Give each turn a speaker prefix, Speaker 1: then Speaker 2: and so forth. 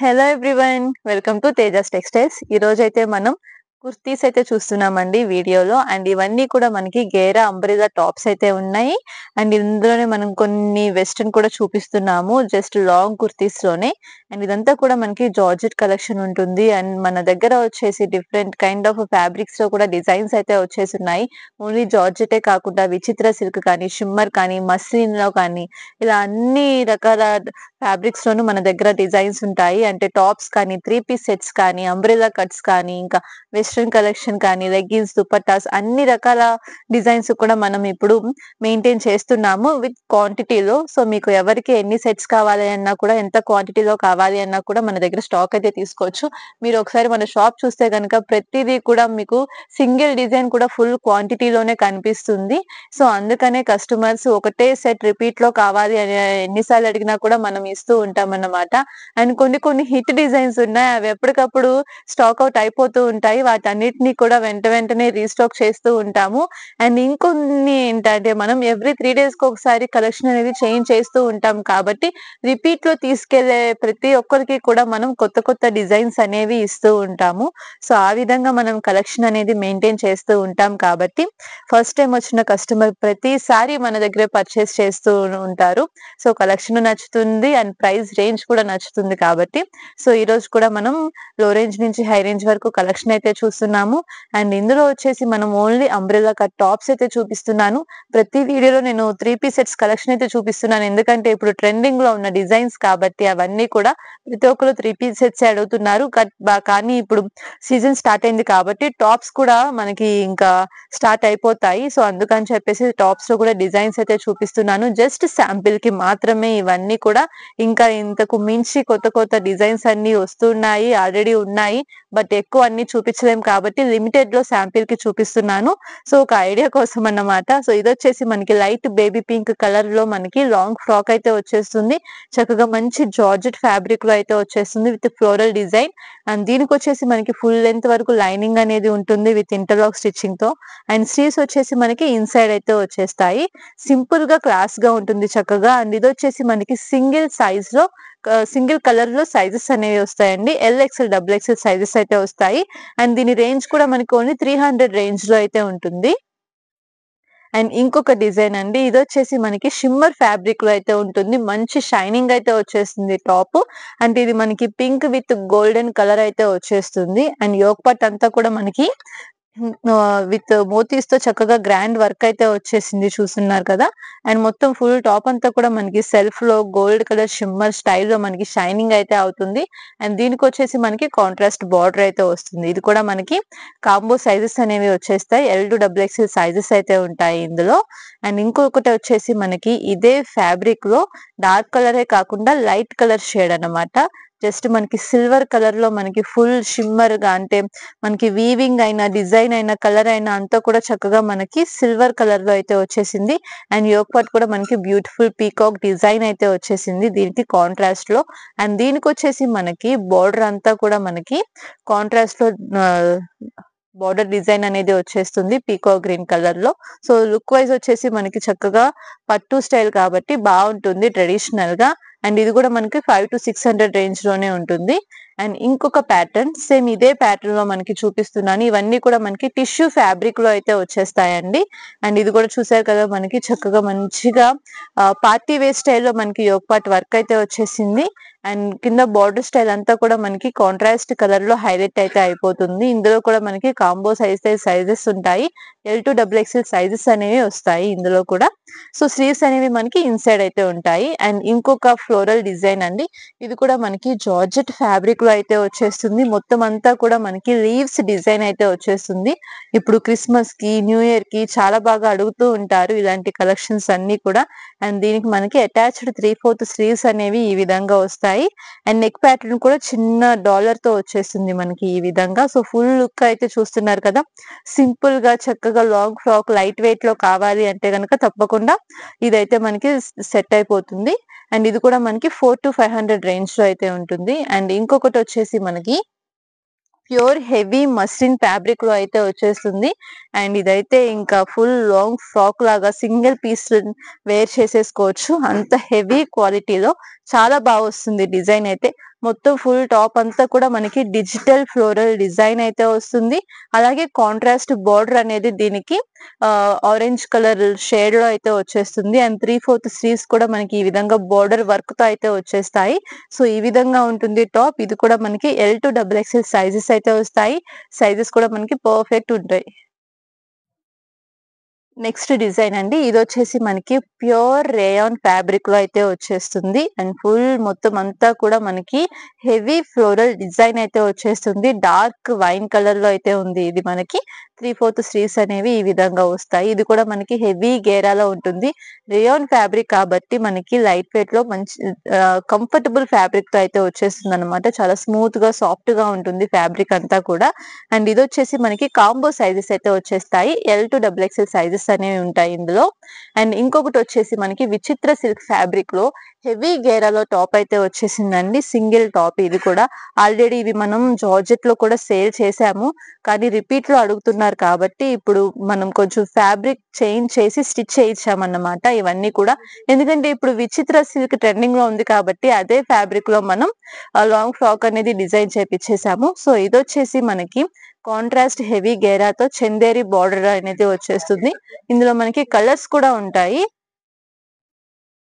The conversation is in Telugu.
Speaker 1: Hello everyone, welcome to Tejas textiles. ఈ రోజు అయితే మనం కుర్తీస్ అయితే చూస్తున్నామండి వీడియోలో. అండ్ ఇవన్నీ కూడా మనకి గేరా అంబ్రెల్లా టాప్స్ అయితే ఉన్నాయి. అండ్ ఇందులోనే మనం కొన్ని వెస్ట్రన్ కూడా చూపిస్తున్నాము, జస్ట్ లాంగ్ కుర్తీస్ లోనే. అండ్ ఇదంతా కూడా మనకి జార్జెట్ కలెక్షన్ ఉంటుంది. అండ్ మన దగ్గర వచ్చేసి డిఫరెంట్ కైండ్ ఆఫ్ ఫ్యాబ్రిక్స్ లో కూడా డిజైన్స్ అయితే వచ్చేసి ఉన్నాయి. ఓన్లీ జార్జెటే కాకుండా విచిత్ర సిల్క్ కానీ, షిమ్మర్ కానీ, మస్లిన్ లో కానీ, ఇలా అన్ని రకాల ఫ్యాబ్రిక్స్ లోను మన దగ్గర డిజైన్స్ ఉంటాయి. అంటే టాప్స్ కానీ, 3 పీస్ సెట్స్ కానీ, అంబ్రెల్లా కట్స్ కానీ, ఇంకా వెస్ట్రన్ కలెక్షన్ కానీ, లెగ్గిన్స్, దుపట్టాస్, అన్ని రకాల డిజైన్స్ కూడా మనం ఇప్పుడు మెయింటైన్ చేస్తున్నాము విత్ క్వాంటిటీలో. సో మీకు ఎవరికి ఎన్ని సెట్స్ కావాలి అన్నా కూడా, ఎంత క్వాంటిటీలో కావాలి అన్నా కూడా మన దగ్గర స్టాక్ అయితే తీసుకోవచ్చు. మీరు ఒకసారి మన షాప్ చూస్తే గనుక ప్రతిదీ కూడా మీకు సింగిల్ డిజైన్ కూడా ఫుల్ క్వాంటిటీలోనే కనిపిస్తుంది. సో అందుకనే కస్టమర్స్ ఒకటే సెట్ రిపీట్ లో కావాలి అని ఎన్నిసార్లు అడిగినా కూడా మనం ఇస్తూ ఉంటాం అన్నమాట. అండ్ కొన్ని హిట్ డిజైన్స్ ఉన్నాయి, అవి ఎప్పటికప్పుడు స్టాక్ అవుట్ అయిపోతూ ఉంటాయి. వాటన్నిటిని కూడా వెంటనే రీస్టాక్ చేస్తూ ఉంటాము. అండ్ ఇంకొన్ని ఏంటంటే, మనం ఎవ్రీ 3 days కి ఒకసారి కలెక్షన్ అనేది చేంజ్ చేస్తూ ఉంటాం కాబట్టి రిపీట్ లో తీసుకెళ్లే ప్రతి ఒక్కరికి కూడా మనం కొత్త డిజైన్స్ అనేవి ఇస్తూ ఉంటాము. సో ఆ విధంగా మనం కలెక్షన్ అనేది మెయింటైన్ చేస్తూ ఉంటాం కాబట్టి ఫస్ట్ టైం వచ్చిన కస్టమర్ ప్రతిసారి మన దగ్గరే పర్చేస్ చేస్తూ ఉంటారు. సో కలెక్షన్ నచ్చుతుంది అండ్ ప్రైస్ రేంజ్ కూడా నచ్చుతుంది కాబట్టి, సో ఈ రోజు కూడా మనం లో రేంజ్ నుంచి హై రేంజ్ వరకు కలెక్షన్ అయితే చూస్తున్నాము. అండ్ ఇందులో వచ్చేసి మనం ఓన్లీ అంబ్రెల్లా కట్ టాప్స్ అయితే చూపిస్తున్నాను. ప్రతి వీడియోలో నేను 3 పీస్ సెట్స్ కలెక్షన్ అయితే చూపిస్తున్నాను, ఎందుకంటే ఇప్పుడు ట్రెండింగ్ లో ఉన్న డిజైన్స్ కాబట్టి అవన్నీ కూడా ప్రతి ఒక్కరు 3 పీస్ సెట్స్ అడుగుతున్నారు. కానీ ఇప్పుడు సీజన్ స్టార్ట్ అయింది కాబట్టి టాప్స్ కూడా మనకి ఇంకా స్టార్ట్ అయిపోతాయి. సో అందుకని చెప్పేసి టాప్స్ లో కూడా డిజైన్స్ అయితే చూపిస్తున్నాను. జస్ట్ శాంపిల్ కి మాత్రమే ఇవన్నీ కూడా. ఇంకా ఇంతకు మించి కొత్త డిజైన్స్ అన్ని వస్తున్నాయి, ఆల్రెడీ ఉన్నాయి. బట్ ఎక్కువ అన్ని చూపించలేం కాబట్టి లిమిటెడ్ లో శాంపిల్ కి చూపిస్తున్నాను. సో ఒక ఐడియా కోసం అన్నమాట. సో ఇది వచ్చేసి మనకి లైట్ బేబీ పింక్ కలర్ లో మనకి లాంగ్ ఫ్రాక్ అయితే వచ్చేస్తుంది. చక్కగా మంచి జార్జెట్ ఫ్యాబ్రిక్ లో అయితే వచ్చేస్తుంది విత్ ఫ్లోరల్ డిజైన్. అండ్ దీనికి వచ్చేసి మనకి ఫుల్ లెంత్ వరకు లైనింగ్ అనేది ఉంటుంది విత్ ఇంటర్లాక్ స్టిచ్చింగ్ తో. అండ్ స్లీవ్స్ వచ్చేసి మనకి ఇన్సైడ్ అయితే వచ్చేస్తాయి. సింపుల్ గా క్లాస్ గా ఉంటుంది చక్కగా. అండ్ ఇది వచ్చేసి మనకి సింగిల్ కలర్ లో సైజెస్ అనేవి వస్తాయండి. ఎల్ఎక్స్ఎల్, XXL సైజెస్ అయితే వస్తాయి. అండ్ దీని రేంజ్ కూడా మనకి ఓన్లీ 300 రేంజ్ లో అయితే ఉంటుంది. అండ్ ఇంకొక డిజైన్ అండి, ఇది వచ్చేసి మనకి షిమ్మర్ ఫ్యాబ్రిక్ లో అయితే ఉంటుంది. మంచి షైనింగ్ అయితే వచ్చేస్తుంది టాప్. అంటే ఇది మనకి పింక్ విత్ గోల్డెన్ కలర్ అయితే వచ్చేస్తుంది. అండ్ యోక్ పార్ట్ అంతా కూడా మనకి విత్ మోతీస్ తో చక్కగా గ్రాండ్ వర్క్ అయితే వచ్చేసింది, చూస్తున్నారు కదా. అండ్ మొత్తం ఫుల్ టాప్ అంతా కూడా మనకి సెల్ఫ్ లో గోల్డ్ కలర్ షిమ్మర్ స్టైల్ లో మనకి షైనింగ్ అయితే అవుతుంది. అండ్ దీనికి వచ్చేసి మనకి కాంట్రాస్ట్ బార్డర్ అయితే వస్తుంది. ఇది కూడా మనకి కాంబో సైజెస్ అనేవి వచ్చేస్తాయి. L to XXL సైజెస్ అయితే ఉంటాయి ఇందులో. అండ్ ఇంకొకటి వచ్చేసి మనకి ఇదే ఫ్యాబ్రిక్ లో డార్క్ కలరే కాకుండా లైట్ కలర్ షేడ్ అన్నమాట. జస్ట్ మనకి సిల్వర్ కలర్ లో మనకి ఫుల్ షిమ్మర్ గా, అంటే మనకి వీవింగ్ అయినా, డిజైన్ అయినా, కలర్ అయినా అంతా కూడా చక్కగా మనకి సిల్వర్ కలర్ లో అయితే వచ్చేసింది. అండ్ యోక్ పార్ట్ కూడా మనకి బ్యూటిఫుల్ పీకాక్ డిజైన్ అయితే వచ్చేసింది దీనికి కాంట్రాస్ట్ లో. అండ్ దీనికి వచ్చేసి మనకి బోర్డర్ అంతా కూడా మనకి కాంట్రాస్ట్ లో బోర్డర్ డిజైన్ అనేది వచ్చేస్తుంది పీకాక్ గ్రీన్ కలర్ లో. సో లుక్ వైజ్ వచ్చేసి మనకి చక్కగా పట్టు స్టైల్ కాబట్టి బాగుంటుంది ట్రెడిషనల్ గా. అండ్ ఇది కూడా మనకి 500 to 600 రేంజ్ లోనే ఉంటుంది. అండ్ ఇంకొక ప్యాటర్న్ సేమ్ ఇదే ప్యాటర్న్ లో మనకి చూపిస్తున్నాను. ఇవన్నీ కూడా మనకి టిష్యూ ఫ్యాబ్రిక్ లో అయితే వచ్చేస్తాయండి. అండ్ ఇది కూడా చూసారు కదా, మనకి చక్కగా మంచిగా పార్టీ వేర్ స్టైల్లో మనకి యోక్ పార్ట్ వర్క్ అయితే వచ్చేసింది. అండ్ కింద బార్డర్ స్టైల్ అంతా కూడా మనకి కాంట్రాస్ట్ కలర్ లో హైలైట్ అయితే అయిపోతుంది. ఇందులో కూడా మనకి కాంబో సైజెస్ ఉంటాయి. L to XXL సైజెస్ అనేవి వస్తాయి ఇందులో కూడా. సో స్లీవ్స్ అనేవి మనకి ఇన్సైడ్ అయితే ఉంటాయి. అండ్ ఇంకొక ఫ్లోరల్ డిజైన్ అండి, ఇది కూడా మనకి జార్జెట్ ఫ్యాబ్రిక్ లో అయితే వచ్చేస్తుంది. మొత్తం అంతా కూడా మనకి లీవ్స్ డిజైన్ అయితే వచ్చేస్తుంది. ఇప్పుడు క్రిస్మస్ కి, న్యూ ఇయర్ కి చాలా బాగా అడుగుతూ ఉంటారు ఇలాంటి కలెక్షన్స్ అన్ని కూడా. అండ్ దీనికి మనకి అటాచ్డ్ 3/4 స్లీవ్స్ అనేవి ఈ విధంగా వస్తాయి. అండ్ నెక్ ప్యాటర్న్ కూడా చిన్న డాలర్ తో వచ్చేస్తుంది మనకి ఈ విధంగా. సో ఫుల్ లుక్ అయితే చూస్తున్నారు కదా. సింపుల్ గా చక్కగా లాంగ్ ఫ్రాక్ లైట్ వెయిట్ లో కావాలి అంటే గనక తప్పకుండా ఇదైతే మనకి సెట్ అయిపోతుంది. అండ్ ఇది కూడా మనకి 400 to 500 రేంజ్ లో అయితే ఉంటుంది. అండ్ ఇంకొకటి వచ్చేసి మనకి ప్యూర్ హెవీ మస్లిన్ ఫ్యాబ్రిక్ లో అయితే వచ్చేస్తుంది. అండ్ ఇదైతే ఇంకా ఫుల్ లాంగ్ ఫ్రాక్ లాగా సింగిల్ పీస్ వేర్ చేసేసుకోవచ్చు, అంత హెవీ క్వాలిటీలో చాలా బాగా వస్తుంది డిజైన్ అయితే. మొత్తం ఫుల్ టాప్ అంతా కూడా మనకి డిజిటల్ ఫ్లోరల్ డిజైన్ అయితే వస్తుంది. అలాగే కాంట్రాస్ట్ బార్డర్ అనేది దీనికి ఆరెంజ్ కలర్ షేడ్ లో అయితే వచ్చేస్తుంది. అండ్ 3/4 స్లీవ్స్ కూడా మనకి ఈ విధంగా బార్డర్ వర్క్ తో అయితే వచ్చేస్తాయి. సో ఈ విధంగా ఉంటుంది టాప్. ఇది కూడా మనకి L to XXL సైజెస్ అయితే వస్తాయి. సైజెస్ కూడా మనకి పర్ఫెక్ట్ ఉంటాయి. నెక్స్ట్ డిజైన్ అండి. ఇదొచ్చేసి మనకి ప్యూర్ రేయాన్ ఫ్యాబ్రిక్ లో అయితే వచ్చేస్తుంది. అండ్ ఫుల్ మొత్తం అంతా కూడా మనకి హెవీ ఫ్లోరల్ డిజైన్ అయితే వచ్చేస్తుంది. డార్క్ వైన్ కలర్ లో అయితే ఉంది. ఇది మనకి 3/4 స్లీవ్స్ అనేవి ఈ విధంగా వస్తాయి. ఇది కూడా మనకి హెవీ గేరాలో ఉంటుంది. రేయాన్ ఫ్యాబ్రిక్ కాబట్టి మనకి లైట్ వెయిట్ లో మంచి కంఫర్టబుల్ ఫ్యాబ్రిక్ తో అయితే వచ్చేస్తుంది అనమాట. చాలా స్మూత్ గా సాఫ్ట్ గా ఉంటుంది ఫ్యాబ్రిక్ అంతా కూడా. అండ్ ఇది వచ్చేసి మనకి కాంబో సైజెస్ అయితే వచ్చేస్తాయి. L to XXL సైజెస్ అనేవి ఉంటాయి ఇందులో. అండ్ ఇంకొకటి వచ్చేసి మనకి విచిత్ర సిల్క్ ఫ్యాబ్రిక్ లో హెవీ గేరాలో టాప్ అయితే వచ్చేసిందండి. సింగిల్ టాప్ ఇది కూడా. ఆల్రెడీ ఇవి మనం జార్జెట్ లో కూడా సేల్ చేసాము. కానీ రిపీట్ లో అడుగుతున్నారు కాబట్టి ఇప్పుడు మనం కొంచెం ఫ్యాబ్రిక్ చేంజ్ చేసి స్టిచ్ చేయించామన్నమాట ఇవన్నీ కూడా. ఎందుకంటే ఇప్పుడు విచిత్ర సిల్క్ ట్రెండింగ్ లో ఉంది కాబట్టి అదే ఫ్యాబ్రిక్ లో మనం లాంగ్ ఫ్రాక్ అనేది డిజైన్ చేపించేసాము. సో ఇదొచ్చేసి మనకి కాంట్రాస్ట్ హెవీ గేరాతో చందేరి బార్డర్ అనేది వచ్చేస్తుంది. ఇందులో మనకి కలర్స్ కూడా ఉంటాయి.